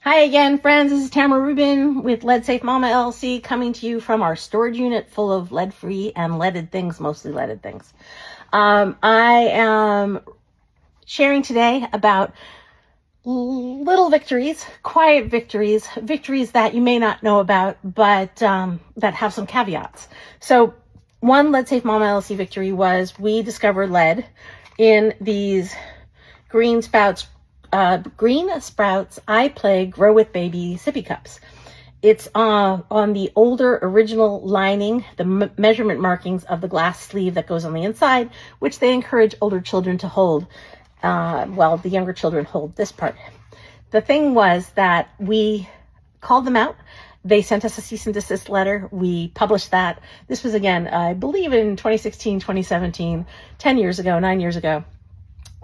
Hi again, friends. This is Tamara Rubin with Lead Safe Mama LLC, coming to you from our storage unit full of lead-free and leaded things, mostly leaded things. I am sharing today about little victories, quiet victories, victories that you may not know about, but that have some caveats. So one Lead Safe Mama LLC victory was we discovered lead in these green sprouts I Play Grow with Baby sippy cups. It's on the older original lining, the measurement markings of the glass sleeve that goes on the inside, which they encourage older children to hold. Well, the younger children hold this part. The thing was that we called them out. They sent us a cease and desist letter. We published that. This was, again, I believe in 2016, 2017, 10 years ago, 9 years ago.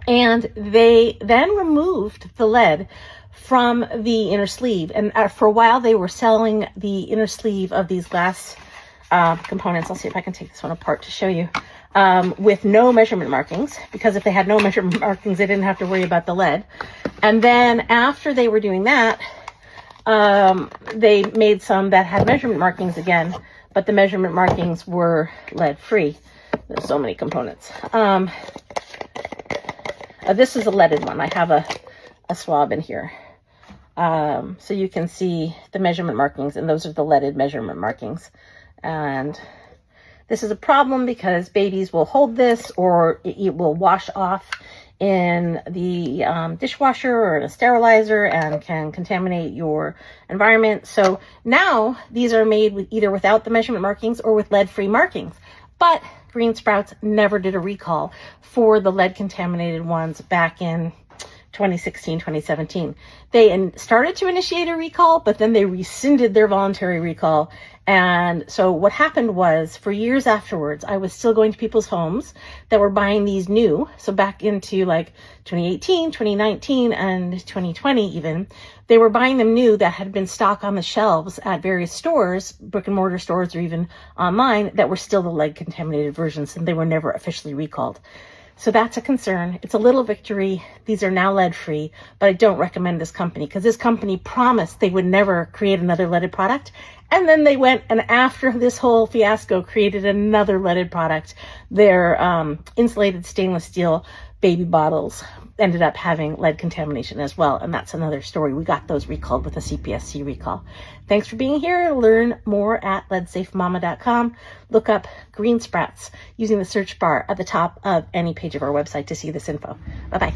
And they then removed the lead from the inner sleeve. And for a while, they were selling the inner sleeve of these glass components. I'll see if I can take this one apart to show you. With no measurement markings, because if they had no measurement markings, they didn't have to worry about the lead. And then after they were doing that, they made some that had measurement markings again, but the measurement markings were lead-free. There's so many components. This is a leaded one. I have a swab in here. So you can see the measurement markings, and those are the leaded measurement markings. And this is a problem because babies will hold this, or it will wash off in the dishwasher or in a sterilizer and can contaminate your environment. So now these are made with either without the measurement markings or with lead-free markings. But Green Sprouts never did a recall for the lead contaminated ones back in 2016, 2017. They started to initiate a recall, but then they rescinded their voluntary recall. And so what happened was, for years afterwards, I was still going to people's homes that were buying these new. So back into like 2018, 2019, and 2020 even, they were buying them new that had been stocked on the shelves at various stores, brick and mortar stores, or even online, that were still the lead contaminated versions, and they were never officially recalled. So that's a concern. It's a little victory. These are now lead-free, but I don't recommend this company because this company promised they would never create another leaded product. And then they went and after this whole fiasco created another leaded product. Their insulated stainless steel baby bottles ended up having lead contamination as well. And that's another story. We got those recalled with a CPSC recall. Thanks for being here. Learn more at leadsafemama.com. Look up Green Sprouts using the search bar at the top of any page of our website to see this info. Bye-bye.